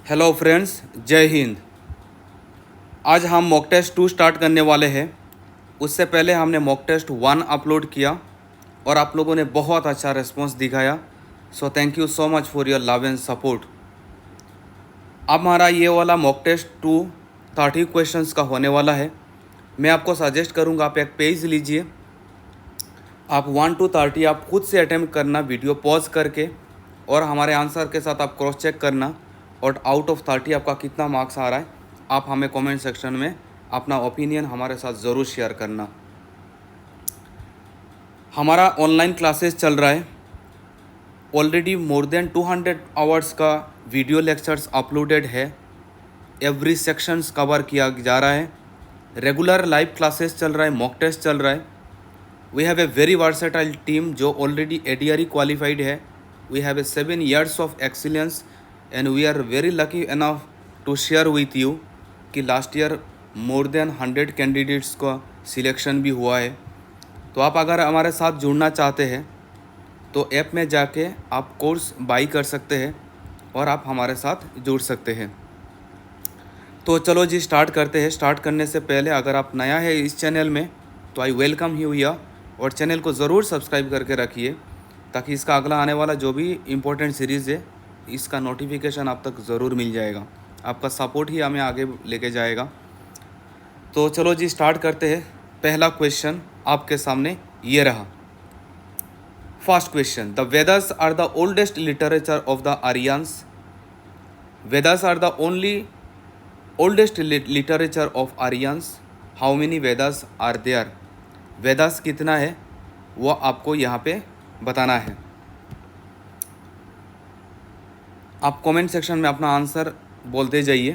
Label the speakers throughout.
Speaker 1: Hello friends, जय हिंद। आज हम मॉक टेस्ट 2 स्टार्ट करने वाले हैं। उससे पहले हमने मॉक टेस्ट 1 अपलोड किया और आप लोगों ने बहुत अच्छा रिस्पांस दिखाया। So thank you so much for your love and support. अब हमारा ये वाला मॉक टेस्ट 2 30 क्वेश्चंस का होने वाला है। मैं आपको सजेस्ट करूँगा आप एक पेज लीजिए, आप 1 to 30 आप खुद से अटैम्प्ट करना, वीडियो पॉज करके, और हमारे आंसर के साथ आप क्रॉस चेक करना और आउट ऑफ 30 आपका कितना मार्क्स आ रहा है आप हमें कमेंट सेक्शन में अपना ओपिनियन हमारे साथ ज़रूर शेयर करना। हमारा ऑनलाइन क्लासेस चल रहा है। ऑलरेडी मोर देन 200 आवर्स का वीडियो लेक्चर्स अपलोडेड है। एवरी सेक्शंस कवर किया जा रहा है। रेगुलर लाइव क्लासेस चल रहा है, मॉक टेस्ट चल रहा है। We have a very versatile team जो ऑलरेडी ADRE क्वालिफाइड है। We have a 7 years of excellence and we are very lucky enough to share with you कि last year more than 100 candidates का selection भी हुआ है। तो आप अगर हमारे साथ जुड़ना चाहते हैं तो ऐप में जाके आप कोर्स बाई कर सकते हैं और आप हमारे साथ जुड़ सकते हैं। तो चलो जी स्टार्ट करते हैं। स्टार्ट करने से पहले अगर आप नया है इस चैनल में तो आई वेलकम यू हियर, और चैनल को ज़रूर सब्सक्राइब करके रखिए ताकि इसका अगला आने वाला जो भी इम्पोर्टेंट सीरीज़ है इसका नोटिफिकेशन आप तक ज़रूर मिल जाएगा। आपका सपोर्ट ही हमें आगे लेके जाएगा। तो चलो जी स्टार्ट करते हैं। पहला क्वेश्चन आपके सामने ये रहा। First question, the Vedas are the oldest literature of the Aryans. Vedas are the only oldest literature of Aryans. How many Vedas are there. Vedas कितना है वो आपको यहाँ पे बताना है। आप कमेंट सेक्शन में अपना आंसर बोलते जाइए।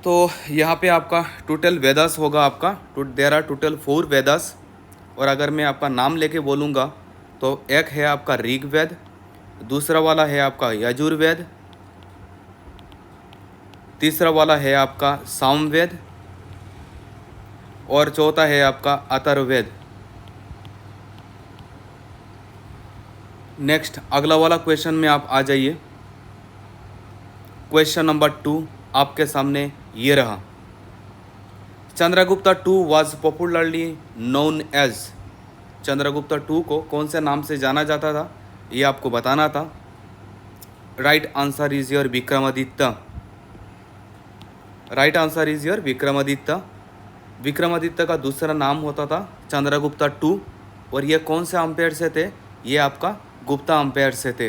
Speaker 1: तो यहाँ पे आपका टोटल वेदास होगा आपका देयर आर टोटल 4 वेदास। और अगर मैं आपका नाम लेके बोलूँगा तो एक है आपका ऋग्वेद, दूसरा वाला है आपका यजुर्वेद, तीसरा वाला है आपका सामवेद और चौथा है आपका अथर्ववेद। नेक्स्ट अगला वाला क्वेश्चन में आप आ जाइए। क्वेश्चन नंबर 2 आपके सामने ये रहा। Chandragupta 2 was popularly known as. Chandragupta 2 को कौन से नाम से जाना जाता था ये आपको बताना था। Right answer is your Vikramaditya. Right answer is your Vikramaditya. Vikramaditya का दूसरा नाम होता था चंद्रगुप्ता 2 और ये कौन से अंपायर से थे, ये आपका गुप्ता अंपायर से थे।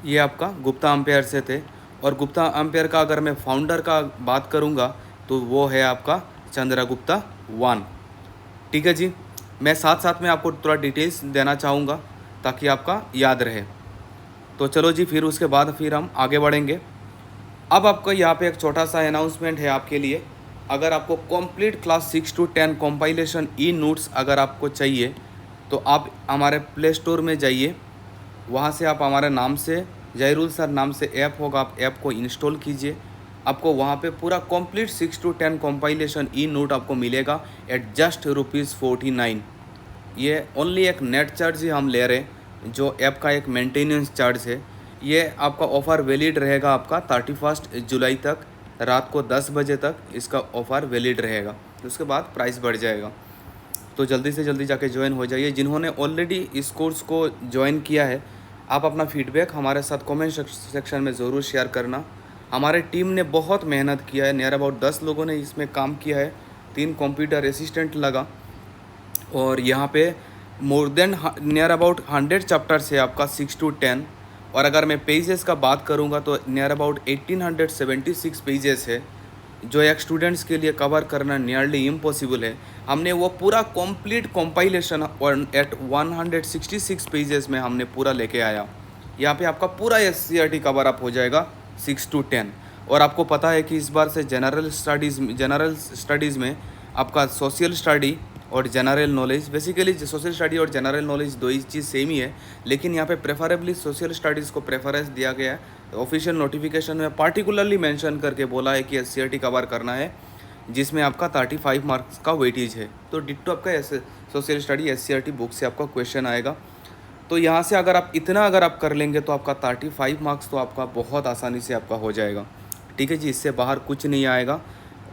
Speaker 1: ये आपका गुप्ता अंपायर से थे। और गुप्ता अंपायर का अगर मैं फाउंडर का बात करूँगा तो वो है आपका चंद्रगुप्ता 1। ठीक है जी, मैं साथ साथ में आपको थोड़ा डिटेल्स देना चाहूँगा ताकि आपका याद रहे। तो चलो जी फिर उसके बाद फिर हम आगे बढ़ेंगे। अब आपका यहाँ पे एक छोटा सा अनाउंसमेंट है आपके लिए। अगर आपको complete class 6 to 10 compilation e notes अगर आपको चाहिए तो आप हमारे प्ले स्टोर में जाइए। वहाँ से आप हमारे नाम से जयरुल सर नाम से ऐप होगा, आप ऐप को इंस्टॉल कीजिए। आपको वहाँ पे पूरा complete 6 to 10 compilation E note आपको मिलेगा एट जस्ट ₹49। ये ओनली एक नेट चार्ज ही हम ले रहे हैं, जो ऐप का एक मेंटेनेंस चार्ज है। ये आपका ऑफ़र वैलिड रहेगा आपका 31 जुलाई तक, रात को 10 बजे तक इसका ऑफ़र वैलिड रहेगा। उसके बाद प्राइस बढ़ जाएगा। तो जल्दी से जल्दी जाके ज्वाइन हो जाइए। जिन्होंने ऑलरेडी इस कोर्स को ज्वाइन किया है आप अपना फीडबैक हमारे साथ कमेंट सेक्शन में ज़रूर शेयर करना। हमारे टीम ने बहुत मेहनत किया है। नियर अबाउट 10 लोगों ने इसमें काम किया है। 3 कंप्यूटर असिस्टेंट लगा और यहाँ पे more than near about 100 chapters है आपका 6 to 10। और अगर मैं पेजेस का बात करूँगा तो नियर अबाउट 1876 पेजेस है, जो एक स्टूडेंट्स के लिए कवर करना नियरली इम्पॉसिबल है। हमने वो पूरा कंप्लीट कंपाइलेशन और एट 166 पेजेस में हमने पूरा लेके आया। यहाँ पे आपका पूरा SCRT कवर अप हो जाएगा 6 to 10। और आपको पता है कि इस बार से जनरल स्टडीज़ में आपका सोशल स्टडी और general knowledge, basically social study और जनरल नॉलेज दो ही चीज़ सेम ही है, लेकिन यहाँ पे प्रेफरेबली सोशल स्टडीज़ को प्रेफरेंस दिया गया है। ऑफिशियल नोटिफिकेशन में पार्टिकुलरली मेंशन करके बोला है कि SCRT कवर करना है, जिसमें आपका 35 मार्क्स का वेटेज है। तो डिट्टो आपका सोशल स्टडी SCRT बुक से आपका क्वेश्चन आएगा। तो यहाँ से अगर आप इतना अगर आप कर लेंगे तो आपका 35 मार्क्स तो आपका बहुत आसानी से आपका हो जाएगा। ठीक है जी, इससे बाहर कुछ नहीं आएगा।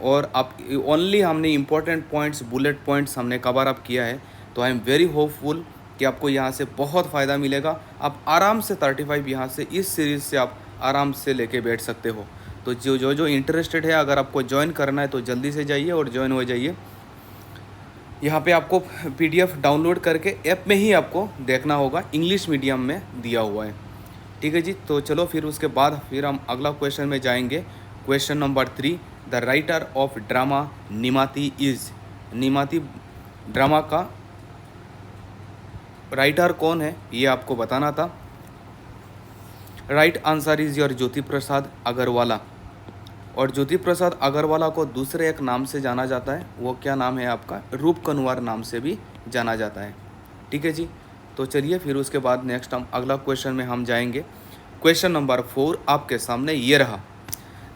Speaker 1: और आप ओनली हमने इम्पोर्टेंट पॉइंट्स, बुलेट पॉइंट्स हमने कवर अप किया है। तो आई एम वेरी होपफुल कि आपको यहाँ से बहुत फ़ायदा मिलेगा। आप आराम से 35 यहाँ से इस सीरीज़ से आप आराम से लेके बैठ सकते हो। तो जो इंटरेस्टेड है, अगर आपको ज्वाइन करना है तो जल्दी से जाइए और ज्वाइन हो जाइए। यहाँ पे आपको PDF डाउनलोड करके ऐप में ही आपको देखना होगा, इंग्लिश मीडियम में दिया हुआ है। ठीक है जी, तो चलो फिर उसके बाद फिर हम अगला क्वेश्चन में जाएंगे। Question number 3, the writer of drama Nimati is. Nimati drama का राइटर कौन है ये आपको बताना था। Right answer is your Jyoti Prasad Agarwala. और ज्योति प्रसाद अग्रवाला को दूसरे एक नाम से जाना जाता है, वो क्या नाम है आपका, रूप कनवार नाम से भी जाना जाता है। ठीक है जी, तो चलिए फिर उसके बाद नेक्स्ट हम अगला क्वेश्चन में हम जाएंगे। क्वेश्चन नंबर 4 आपके सामने ये रहा।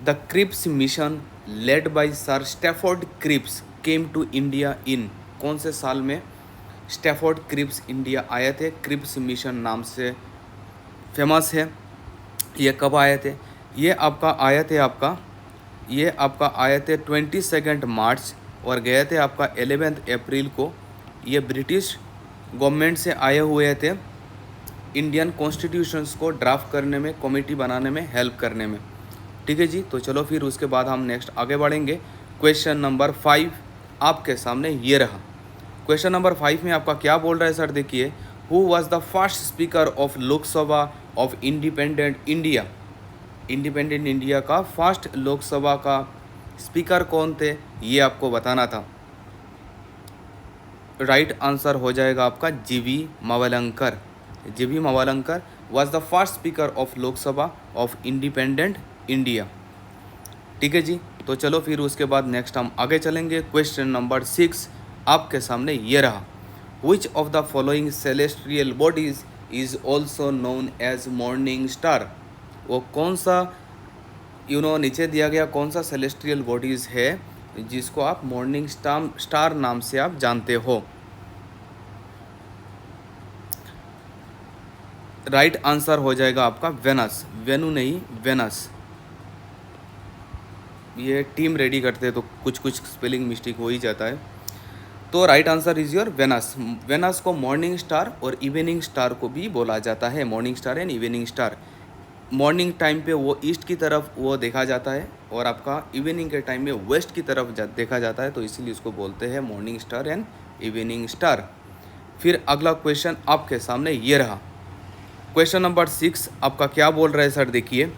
Speaker 1: The Cripps mission led by sir Stafford Cripps came to India in. कौन से साल में स्टैफोर्ड क्रिप्स इंडिया आए थे? क्रिप्स मिशन नाम से फेमस है। ये कब आए थे? ये आपका आए थे आपका आए थे 22 मार्च और गए थे आपका 11 अप्रैल को। ये ब्रिटिश गवर्नमेंट से आए हुए थे इंडियन कॉन्स्टिट्यूशंस को ड्राफ्ट करने में, कमेटी बनाने में, हेल्प करने में। ठीक है जी, तो चलो फिर उसके बाद हम नेक्स्ट आगे बढ़ेंगे। क्वेश्चन नंबर 5 आपके सामने ये रहा। क्वेश्चन नंबर 5 में आपका क्या बोल रहा है सर, देखिए। Who was the first speaker of Lok Sabha of independent India. Independent India का फर्स्ट लोकसभा का स्पीकर कौन थे, ये आपको बताना था। राइट आंसर हो जाएगा आपका जीवी मावलंकर। जीवी Mavalankar was the first speaker of Lok Sabha of independent India. ठीक है जी, तो चलो फिर उसके बाद नेक्स्ट हम आगे चलेंगे। क्वेश्चन नंबर 6 आपके सामने ये रहा। Which of the following celestial bodies is also known as morning star. वो कौन सा नीचे दिया गया कौन सा सेलेस्ट्रियल बॉडीज़ है जिसको आप मॉर्निंग स्टार नाम से आप जानते हो। राइट आंसर हो जाएगा आपका वेनस। वेनु नहीं, वेनस। ये टीम रेडी करते हैं तो कुछ कुछ स्पेलिंग मिस्टेक हो ही जाता है। तो right answer is your Venus. Venus को मॉर्निंग स्टार और इवनिंग स्टार को भी बोला जाता है, morning star and evening star. Morning time पे वो ईस्ट की तरफ वो देखा जाता है और आपका इवनिंग के टाइम में वेस्ट की तरफ देखा जाता है, तो इसीलिए उसको बोलते हैं morning star and evening star. फिर अगला क्वेश्चन आपके सामने ये रहा। क्वेश्चन नंबर 6 आपका क्या बोल रहा है सर, देखिए।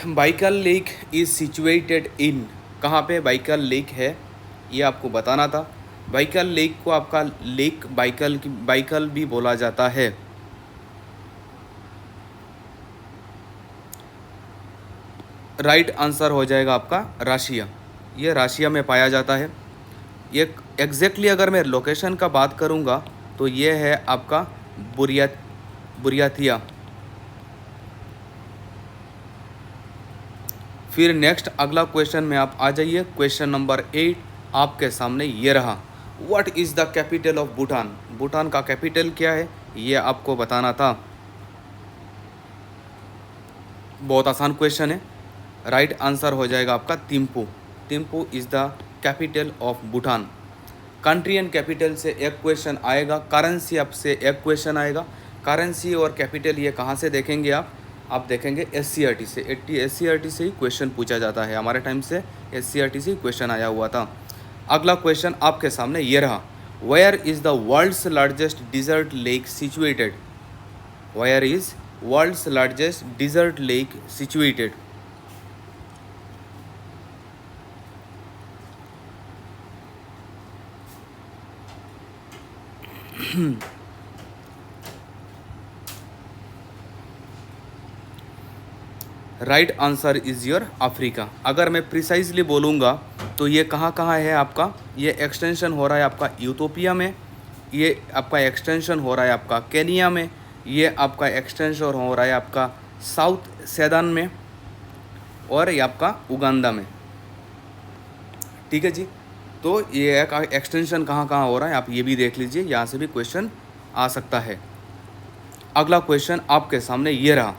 Speaker 1: Baikal lake is situated in. कहाँ पे बाइकल लेक है ये आपको बताना था। बाइकल लेक को आपका लेक बाइकल भी बोला जाता है। राइट आंसर हो जाएगा आपका रशिया। ये रशिया में पाया जाता है। ये एग्जैक्टली अगर मैं लोकेशन का बात करूँगा तो ये है आपका बुरियातिया। फिर नेक्स्ट अगला क्वेश्चन में आप आ जाइए। क्वेश्चन नंबर 8 आपके सामने ये रहा। What is the capital of Bhutan. Bhutan का कैपिटल क्या है ये आपको बताना था। बहुत आसान क्वेश्चन है। राइट आंसर हो जाएगा आपका Thimphu. Thimphu is the capital of Bhutan. Country and capital से एक क्वेश्चन आएगा, करेंसी आपसे एक क्वेश्चन आएगा। करेंसी और कैपिटल ये कहाँ से देखेंगे आप देखेंगे SCERT से। SCERT से ही क्वेश्चन पूछा जाता है। हमारे टाइम से SCERT से ही क्वेश्चन आया हुआ था। अगला क्वेश्चन आपके सामने ये रहा। Where is the world's largest desert lake situated. Where is world's largest desert lake situated. Right answer is your Africa. अगर मैं प्रिसाइजली बोलूँगा तो ये कहाँ कहाँ है आपका, ये एक्सटेंशन हो रहा है आपका यूथोपिया में, ये आपका एक्सटेंशन हो रहा है आपका केनिया में, ये आपका एक्सटेंशन हो रहा है आपका साउथ सूडान में, और ये आपका उगांडा में। ठीक है जी, तो ये एक्सटेंशन कहाँ कहाँ हो रहा है आप ये भी देख लीजिए, यहाँ से भी क्वेश्चन आ सकता है। अगला क्वेश्चन आपके सामने ये रहा,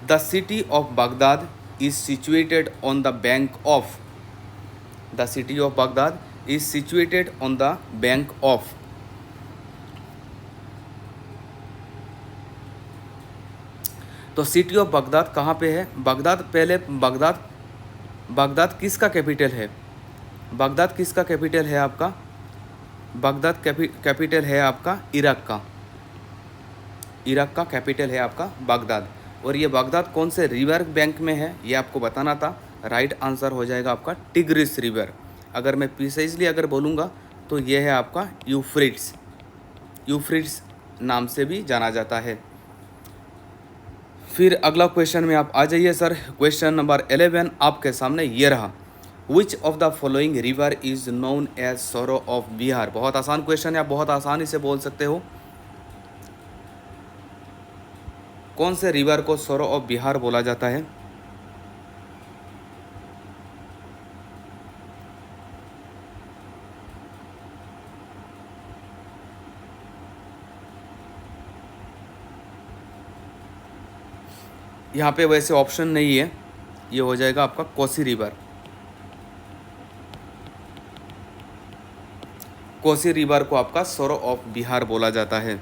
Speaker 1: the city of Baghdad is situated on the bank of, the city of Baghdad is situated on the bank of, तो सिटी ऑफ बागदाद कहाँ पे है? बागदाद, पहले बागदाद, बागदाद किसका कैपिटल है? बागदाद किसका कैपिटल है आपका? बागदाद कैपिटल है आपका इराक का, इराक का कैपिटल है आपका बागदाद। और ये बागदाद कौन से रिवर बैंक में है ये आपको बताना था। राइट आंसर हो जाएगा आपका टिग्रिस रिवर। अगर मैं प्रिसाइजली अगर बोलूँगा तो ये है आपका यूफ्रेट्स, यूफ्रेट्स नाम से भी जाना जाता है। फिर अगला क्वेश्चन में आप आ जाइए सर। क्वेश्चन नंबर 11 आपके सामने ये रहा, which of the following river is known as sorrow of Bihar. बहुत आसान क्वेश्चन है, आप बहुत आसानी से बोल सकते हो। कौन से रिवर को सौरो ऑफ बिहार बोला जाता है? यहाँ पे वैसे ऑप्शन नहीं है, ये हो जाएगा आपका कोसी रिवर। कोसी रिवर को आपका सौरो ऑफ बिहार बोला जाता है,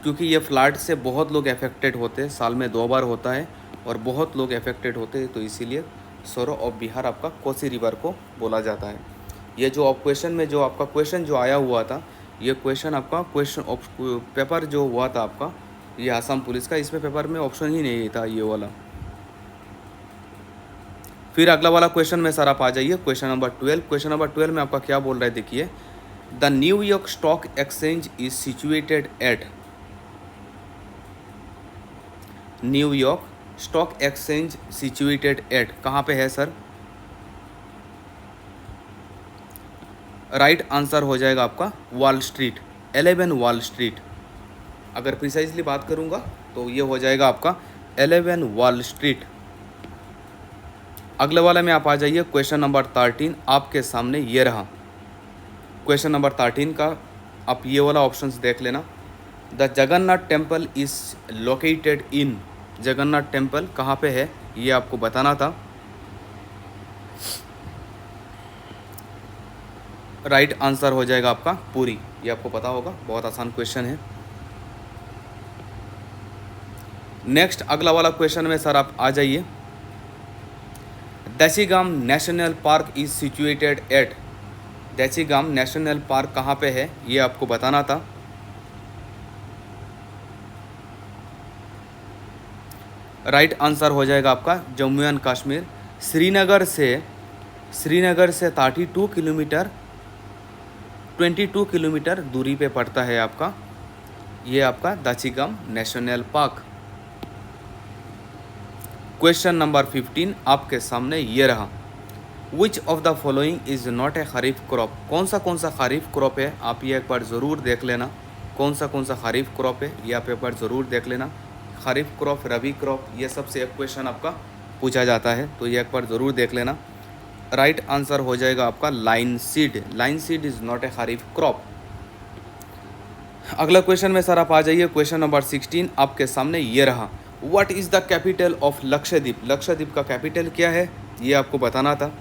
Speaker 1: क्योंकि ये फ्लड से बहुत लोग अफेक्टेड होते हैं, साल में 2 बार होता है और बहुत लोग अफेक्टेड होते हैं, तो इसीलिए सौरो ऑफ बिहार आपका कोसी रिवर को बोला जाता है। ये जो आप क्वेश्चन में जो आपका क्वेश्चन जो आया हुआ था, ये क्वेश्चन आपका क्वेश्चन पेपर जो हुआ था आपका, ये आसाम पुलिस का, इसमें पेपर में ऑप्शन ही नहीं था ये वाला। फिर अगला वाला क्वेश्चन में सर आप आ जाइए, क्वेश्चन नंबर 12। क्वेश्चन नंबर 12 में आपका क्या बोल रहा है देखिए, the New York stock exchange is situated eight, New York stock exchange situated at कहाँ पे है सर? राइट आंसर हो जाएगा आपका वॉल स्ट्रीट, 11 वॉल स्ट्रीट। अगर प्रिसाइजली बात करूँगा तो ये हो जाएगा आपका 11 वॉल स्ट्रीट। अगले वाले में आप आ जाइए, क्वेश्चन नंबर 13 आपके सामने ये रहा। क्वेश्चन नंबर 13 का आप ये वाला ऑप्शंस देख लेना, the Jagannath temple is located in, Jagannath temple कहाँ पे है ये आपको बताना था। राइट आंसर हो जाएगा आपका पुरी, ये आपको पता होगा, बहुत आसान क्वेश्चन है। नेक्स्ट अगला वाला क्वेश्चन में सर आप आ जाइए, Desigam national park is situated at, Desigam national park कहाँ पे है ये आपको बताना था। राइट आंसर हो जाएगा आपका जम्मू एंड कश्मीर, श्रीनगर से 32 किलोमीटर 22 किलोमीटर दूरी पे पड़ता है आपका, ये आपका दाचिगाम नेशनल पार्क। क्वेश्चन नंबर 15 आपके सामने ये रहा, which of the following is not a kharif crop, कौन सा खरीफ क्रॉप है आप ये एक बार ज़रूर देख लेना, कौन सा खरीफ क्रॉप है ये आप एक बार ज़रूर देख लेना। खरीफ क्रॉप, रबी क्रॉप, ये सबसे एक क्वेश्चन आपका पूछा जाता है, तो ये एक बार ज़रूर देख लेना। राइट आंसर हो जाएगा आपका line seed, line seed is not a kharif crop. अगला क्वेश्चन में सर आप आ जाइए, क्वेश्चन नंबर 16 आपके सामने ये रहा, what is the capital of Lakshadweep, Lakshadweep का कैपिटल क्या है ये आपको बताना था।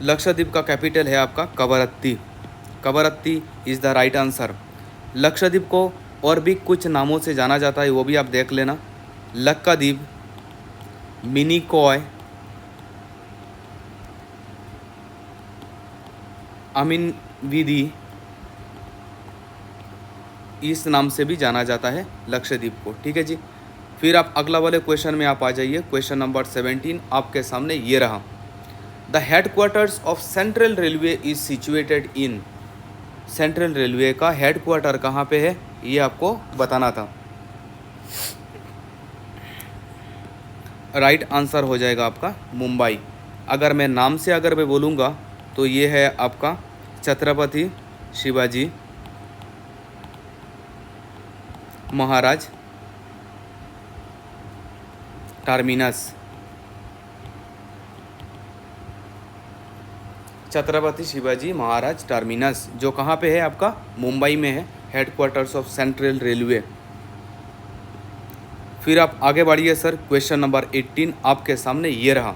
Speaker 1: लक्षद्वीप का कैपिटल है आपका Kavaratti, Kavaratti is the right answer. Lakshadweep को और भी कुछ नामों से जाना जाता है, वो भी आप देख लेना, लक्काद्वीप, मिनिकॉय, अमीनविदी, इस नाम से भी जाना जाता है लक्षद्वीप को, ठीक है जी। फिर आप अगला वाले क्वेश्चन में आप आ जाइए, क्वेश्चन नंबर 17 आपके सामने ये रहा, the headquarters of central railway is situated in, central railway का हेडक्वार्टर कहाँ पे है ये आपको बताना था। राइट आंसर हो जाएगा आपका मुंबई। अगर मैं नाम से अगर मैं बोलूँगा तो ये है आपका छत्रपति शिवाजी महाराज टर्मिनस, छत्रपति शिवाजी महाराज टर्मिनस, जो कहाँ पे है आपका, मुंबई में है, हेडक्वार्टर्स ऑफ सेंट्रल रेलवे। फिर आप आगे बढ़िए सर, क्वेश्चन नंबर 18 आपके सामने ये रहा।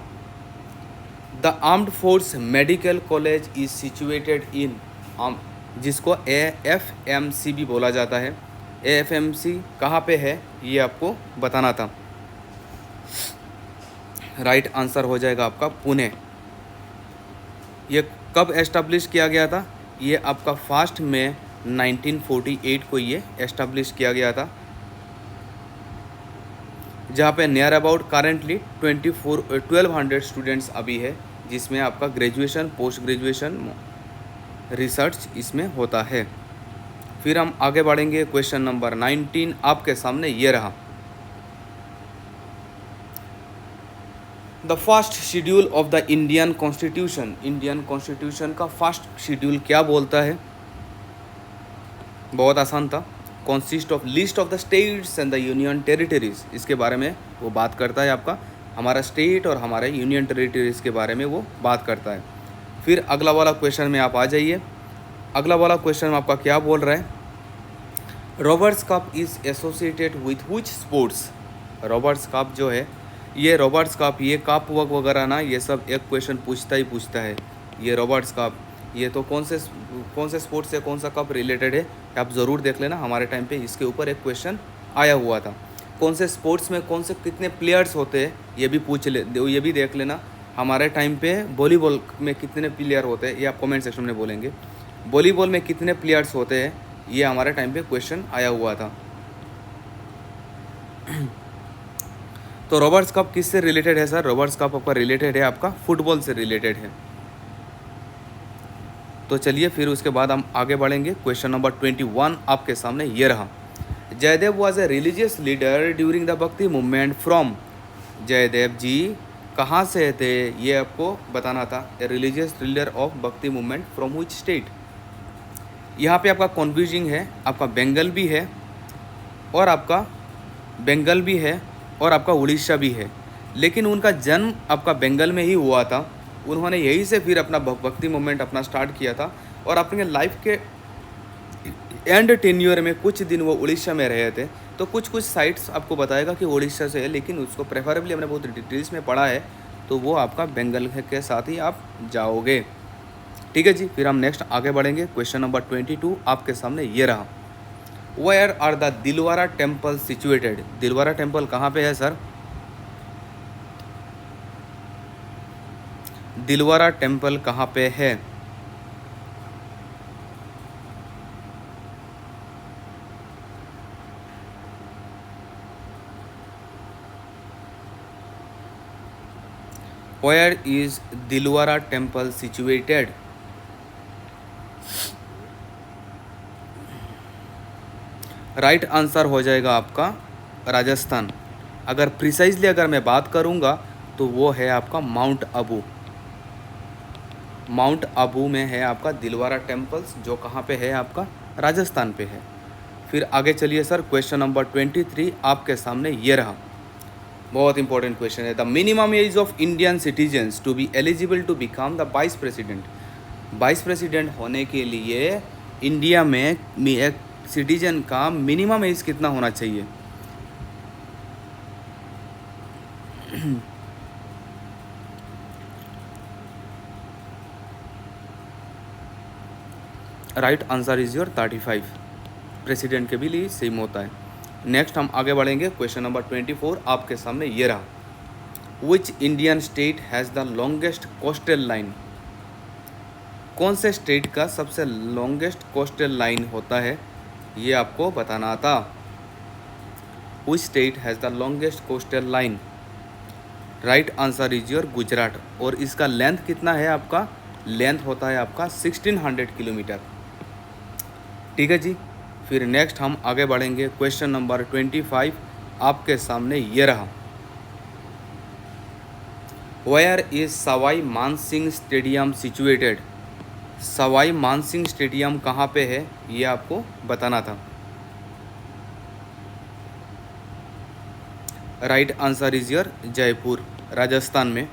Speaker 1: The armed force medical college is situated in, जिसको AFMC भी बोला जाता है, AFMC कहाँ पे है ये आपको बताना था। राइट आंसर हो जाएगा आपका पुणे। ये कब एस्टेब्लिश किया गया था, ये आपका 1 मई 1948 को ये एस्टेब्लिश किया गया था, जहाँ पे नियर अबाउट करेंटली 1200 स्टूडेंट्स अभी है, जिसमें आपका ग्रेजुएशन, पोस्ट ग्रेजुएशन, रिसर्च इसमें होता है। फिर हम आगे बढ़ेंगे, क्वेश्चन नंबर 19 आपके सामने ये रहा। The first schedule of the Indian constitution, Indian constitution का फर्स्ट शेड्यूल क्या बोलता है? बहुत आसान था, consist of list of the states and the union territories, इसके बारे में वो बात करता है आपका, हमारा स्टेट और हमारे यूनियन टेरिटरीज के बारे में वो बात करता है। फिर अगला वाला क्वेश्चन में आप आ जाइए। अगला वाला क्वेश्चन आपका क्या बोल रहा है? Roberts cup is associated with which sports? Roberts cup जो है, ये रॉबर्ट्स कप, ये कप वगैरह ना, ये सब एक क्वेश्चन पूछता है। ये रॉबर्ट्स कप, ये तो कौन से स्पोर्ट्स से कौन सा कप रिलेटेड है, आप ज़रूर देख लेना। हमारे टाइम पे इसके ऊपर एक क्वेश्चन आया हुआ था। कौन से स्पोर्ट्स में कौन से कितने प्लेयर्स होते हैं, ये भी ये भी देख लेना। हमारे टाइम पे वॉलीबॉल में कितने प्लेयर होते हैं, ये आप कमेंट सेक्शन में बोलेंगे। वॉलीबॉल में कितने प्लेयर्स होते हैं, ये हमारे टाइम पे क्वेश्चन आया हुआ था। तो रॉबर्ट्स कप किससे रिलेटेड है सर? रॉबर्ट्स कप आपका रिलेटेड है, आपका फुटबॉल से रिलेटेड है। तो चलिए फिर उसके बाद हम आगे बढ़ेंगे। क्वेश्चन नंबर 21 आपके सामने ये रहा। Jaydev was a religious leader during the bhakti movement from, Jaydev ji कहाँ से थे, ये आपको बताना था। A religious leader of bhakti movement from which state? यहाँ पे आपका कन्फ्यूजिंग है, आपका बंगाल भी है और आपका उड़ीसा भी है, लेकिन उनका जन्म आपका बंगाल में ही हुआ था। उन्होंने यहीं से फिर अपना भक्ति मूवमेंट अपना स्टार्ट किया था, और अपने लाइफ के एंड टेन्योर में कुछ दिन वो उड़ीसा में रहे थे। तो कुछ साइट्स आपको बताएगा कि उड़ीसा से है, लेकिन उसको प्रेफरेबली हमने बहुत डिटेल्स में पढ़ा है, तो वो आपका बंगाल के साथ ही आप जाओगे। ठीक है जी। फिर हम नेक्स्ट आगे बढ़ेंगे। क्वेश्चन नंबर 22 आपके सामने ये रहा। Where are the Dilwara temple situated? Dilwara temple कहाँ पे है सर? दिलवारा टेम्पल कहाँ पे है? Where is Dilwara temple situated? Right answer हो जाएगा आपका राजस्थान। अगर प्रिसाइजली अगर मैं बात करूँगा तो वो है आपका माउंट आबू। माउंट आबू में है आपका दिलवारा टेम्पल्स, जो कहाँ पे है आपका राजस्थान पे है। फिर आगे चलिए सर, क्वेश्चन नंबर 23 आपके सामने ये रहा। बहुत इंपॉर्टेंट क्वेश्चन है। The minimum age of Indian citizens to be eligible to become the vice president. Vice president होने के लिए इंडिया में एक सिटीजन का मिनिमम एज कितना होना चाहिए? Right answer is your 35। President के भी लिए सेम होता है। नेक्स्ट हम आगे बढ़ेंगे। क्वेश्चन नंबर 24 आपके सामने ये रहा। Which Indian state has the longest coastal line? कौन से स्टेट का सबसे लॉन्गेस्ट कोस्टल लाइन होता है, ये आपको बताना था। Which state has the longest coastal line? Right answer is your Gujarat. और इसका लेंथ कितना है आपका? लेंथ होता है आपका 1600 किलोमीटर। ठीक है जी। फिर नेक्स्ट हम आगे बढ़ेंगे। क्वेश्चन नंबर 25 आपके सामने ये रहा। Where is Sawai Mansingh stadium situated? Sawai Mansingh stadium कहाँ पे है, ये आपको बताना था। Right answer is your Jaipur, Rajasthan में।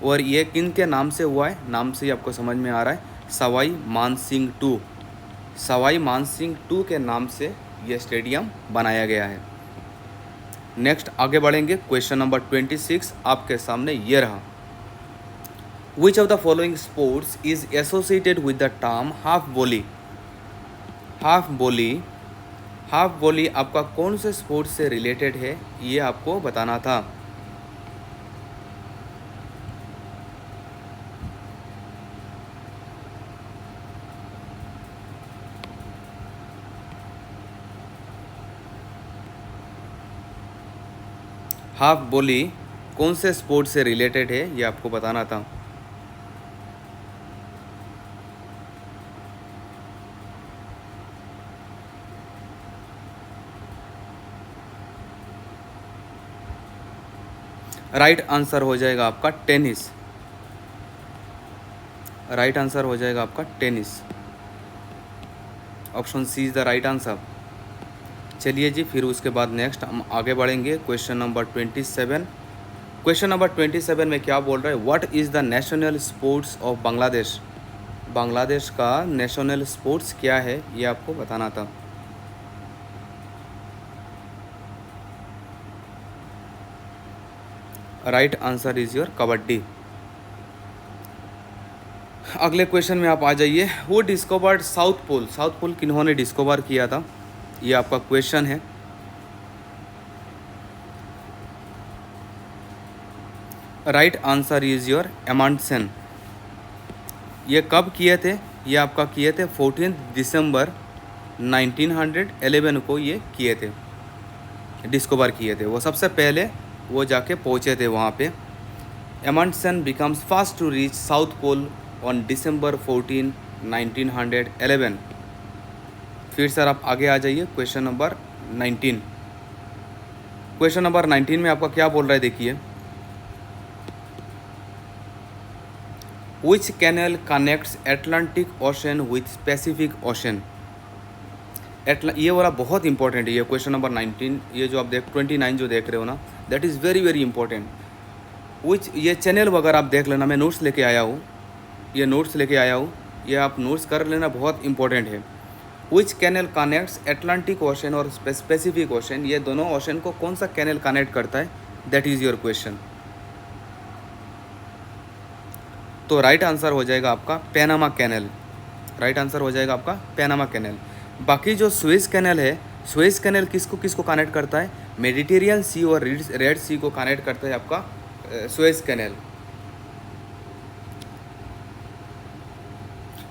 Speaker 1: और ये किन के नाम से हुआ है, नाम से ही आपको समझ में आ रहा है, सवाई मानसिंह 2, सवाई मानसिंह 2 के नाम से ये स्टेडियम बनाया गया है। नेक्स्ट आगे बढ़ेंगे, क्वेश्चन नंबर 26 आपके सामने ये रहा। Which of the following sports is associated with the term half volley. Half volley, half volley आपका कौन से स्पोर्ट्स से रिलेटेड है, ये आपको बताना था। हाफ वॉली कौन से स्पोर्ट से रिलेटेड है, ये आपको बताना था। राइट आंसर हो जाएगा आपका टेनिस, राइट आंसर हो जाएगा आपका tennis. Option C is the right answer. चलिए जी, फिर उसके बाद नेक्स्ट हम आगे बढ़ेंगे, क्वेश्चन नंबर 27। क्वेश्चन नंबर 27 में क्या बोल रहा है, what is the national sports of Bangladesh. Bangladesh का नेशनल स्पोर्ट्स क्या है, ये आपको बताना था। Right answer is your kabaddi. अगले क्वेश्चन में आप आ जाइए, वो discovered south pole, south pole किन्होंने डिस्कवर किया था, ये आपका क्वेश्चन है। Right answer is your Amundsen. ये कब किए थे, ये आपका किए थे 14 दिसंबर 1911 को ये किए थे, डिस्कवर किए थे। वो सबसे पहले वो जाके पहुँचे थे वहाँ पे। Amundsen becomes first to reach south pole on December 14, 1911। फिर सर आप आगे आ जाइए, क्वेश्चन नंबर 19। क्वेश्चन नंबर 19 में आपका क्या बोल रहा है, देखिए, which canal connects Atlantic Ocean with Pacific Ocean. ये वाला बहुत इंपॉर्टेंट है, ये क्वेश्चन नंबर 19, ये जो आप 29 जो देख रहे हो ना, that is very very important. Which, ये चैनल वगैरह आप देख लेना, मैं नोट्स लेके आया हूँ, ये नोट्स लेके आया हूँ, ये आप नोट्स कर लेना, बहुत इंपॉर्टेंट है। विच कैनल कनेक्ट्स एटलांटिक ओशन और पैसिफिक ओशन, ये दोनों ओशन को कौन सा कैनल कनेक्ट करता है, दैट इज़ योर क्वेश्चन। तो राइट आंसर हो जाएगा आपका पैनामा कैनल, राइट आंसर हो जाएगा आपका पैनामा कैनल। बाकी जो स्वेज कैनल है, स्वेज कैनल किसको किसको कनेक्ट करता है, मेडिटेरियन सी और रेड सी को कनेक्ट करता है आपका स्वेज कैनल।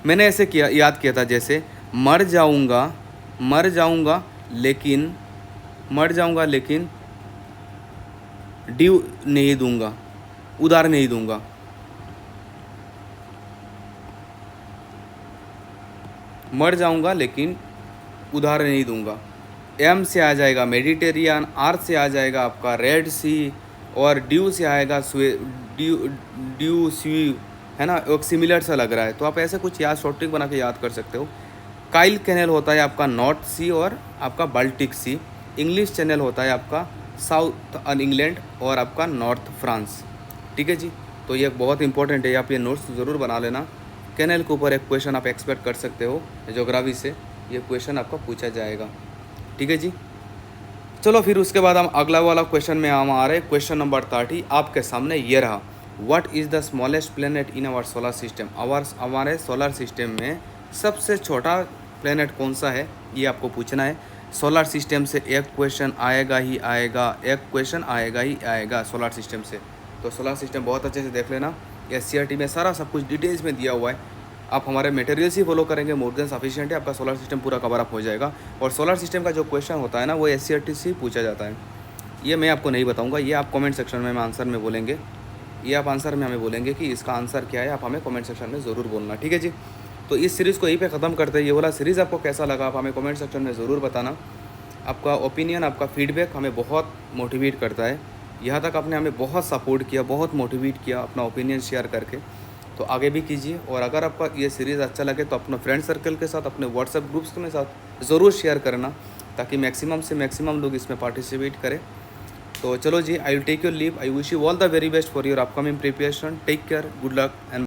Speaker 1: मैंने ऐसे किया, याद किया था, जैसे मर जाऊंगा लेकिन ड्यू नहीं दूंगा, उधार नहीं दूंगा। मर जाऊंगा लेकिन उधार नहीं दूंगा। एम से आ जाएगा मेडिटेरियन, आर से आ जाएगा आपका रेड सी, और ड्यू से आएगा ड्यू सी, है ना, एक सिमिलर सा लग रहा है, तो आप ऐसे कुछ याद शॉर्ट ट्रिक बना के याद कर सकते हो। काइल कैनल होता है आपका नॉर्थ सी और आपका बाल्टिक सी। इंग्लिश चैनल होता है आपका साउथ इंग्लैंड और आपका नॉर्थ फ्रांस। ठीक है जी, तो ये बहुत इंपॉर्टेंट है, आप ये नोट्स ज़रूर बना लेना। कैनल के ऊपर एक क्वेश्चन आप एक्सपेक्ट कर सकते हो, ज्योग्राफी से ये क्वेश्चन आपका पूछा जाएगा। ठीक है जी, चलो फिर उसके बाद हम अगला वाला क्वेश्चन में हम आ रहे हैं, क्वेश्चन नंबर 30 आपके सामने ये रहा। What is the smallest planet in our solar system. हमारे सोलर सिस्टम में सबसे छोटा प्लेनेट कौन सा है, ये आपको पूछना है। सोलर सिस्टम से एक क्वेश्चन आएगा ही आएगा, एक क्वेश्चन आएगा ही आएगा सोलर सिस्टम से। तो सोलर सिस्टम बहुत अच्छे से देख लेना, SCRT में सारा सब कुछ डिटेल्स में दिया हुआ है। आप हमारे मटेरियल्स ही फॉलो करेंगे, मोर देन सफिशिएंट है, आपका सोलर सिस्टम पूरा कवर अप हो जाएगा। और सोलर सिस्टम का जो क्वेश्चन होता है ना, वो SCRT से पूछा जाता है। ये मैं आपको नहीं बताऊंगा, ये आप कमेंट सेक्शन में आंसर में बोलेंगे, ये आप आंसर में हमें बोलेंगे कि इसका आंसर क्या है, आप हमें कमेंट सेक्शन में ज़रूर बोलना। ठीक है जी, तो इस सीरीज़ को यहीं पे ख़त्म करते हैं। ये वाला सीरीज़ आपको कैसा लगा, आप हमें कमेंट सेक्शन में ज़रूर बताना। आपका ओपिनियन, आपका फीडबैक हमें बहुत मोटिवेट करता है। यहाँ तक आपने हमें बहुत सपोर्ट किया, बहुत मोटिवेट किया अपना ओपिनियन शेयर करके, तो आगे भी कीजिए। और अगर आपका ये सीरीज़ अच्छा लगे तो अपने फ्रेंड सर्कल के साथ, अपने व्हाट्सएप ग्रुप्स के साथ ज़रूर शेयर करना, ताकि मैक्सिमम से मैक्सिमम लोग इसमें पार्टिसिपेट करें। तो चलो जी, I will take your leave. I wish you all the very best for your upcoming preparation. Take care, good luck and